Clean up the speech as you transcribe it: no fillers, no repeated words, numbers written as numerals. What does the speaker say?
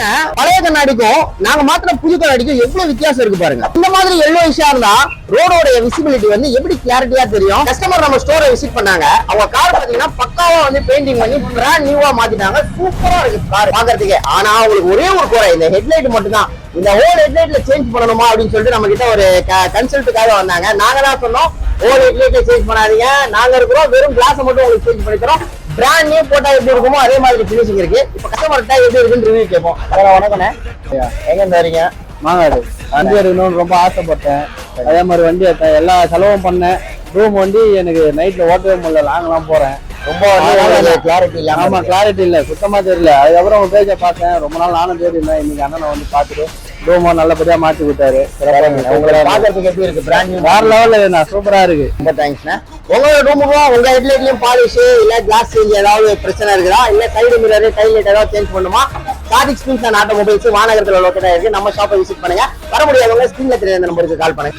பாருங்க, பழைய கண்ணாடிக்கும் நாங்க மாத்திர புது கண்ணாடிக்கும் எவ்வளவு வித்தியாசம் இருக்கு பாருங்க. இந்த மாதிரி எல்லோ விஷயா இருந்தா ரோடோட விசிபிலிட்டி வந்து எப்படி கிளாரிட்டியா தெரியும். கஸ்டமர் நம்ம ஸ்டோரை விசிட் பண்ணாங்க, அவங்க கார் பாத்தீங்கன்னா பக்காவா வந்து பெயிண்டிங் பண்ணி பிராண்ட் நியூவா மாத்திட்டாங்க. சூப்பரா இருக்கு கார் பாக்குறதுக்கு. ஆனா அவங்களுக்கு ஒரே ஒரு குறை, இந்த ஹெட்லைட் மட்டும் தான். இந்த ஹோல் ஹெட்லைட்ல சேஞ்ச் பண்ணணுமா அப்படின்னு சொல்லிட்டு நம்ம கிட்ட ஒரு கன்சல்ட்டுக்காக வந்தாங்க. நாங்க தான் சொன்னோம், ஹோல் ஹெட்லைட்ல சேஞ்ச் பண்ணாதீங்க, நாங்க இருக்கிறோம், வெறும் கிளாஸ் மட்டும் உங்களுக்கு சேஞ்ச் பண்ணி தரோம். பிராண்ட் நியூ போட்டா எப்படி இருக்குமோ அதே மாதிரி பினிஷிங் இருக்கு. இப்ப கஸ்டமர்கிட்ட எப்படி இருக்குன்னு ரிவ்யூ கேட்போம். வணக்கண்ணே, எங்க இருந்து வரீங்க? மாங்காடு வண்டி எடுக்கணும்னு ரொம்ப ஆசைப்பட்டேன். அதே மாதிரி வண்டி எடுத்தேன், எல்லா செலவும் பண்ணேன். ரூம் வண்டி எனக்கு நைட்ல ஓட்டவே முடியல, லாங்கெல்லாம் போறேன். ரொம்ப கிளாரிட்டி இல்ல. ஆமா, கிளாரிட்டி இல்ல, சுத்தமா தெரியல. அதுக்கப்புறம் உங்க பேஜை பார்த்தேன், ரொம்ப நாள் நானும் தேடினேன். இன்னைக்கு அண்ணனை வந்து பார்த்துட்டு ரூமை நல்லபடியா மாற்றி விட்டாரு. உங்களை பாக்குறதுக்கு எப்படி இருக்கு? பிராண்ட் நியூ வேற லெவல்ல நான் சூப்பரா இருக்கு. ரொம்ப தேங்க்ஸ்ண்ணா. உங்களோட ரூமுக்கும் உங்க ஹெட்லைட்லயும் பாலிஷ் இல்ல கிளாஸ் சேஞ்ச் ஏதாவது பிரச்சனை இருக்குதா, இல்ல சைடு மிரர் டைல் லைட் ஏதாவது சேஞ்ச் பண்ணுமா? சாதிக் ஸ்கிரீன்ஸ் அண்ட் ஆட்டோமொபைல்ஸ் வானகரத்துல லொக்கேட் ஆயிருக்கு. நம்ம ஷாப்பை விசிட் பண்ணுங்க. வர முடியாதவங்க ஸ்கிரீன்ல தெரியாத நம்பருக்கு கால் பண்ணுங்க.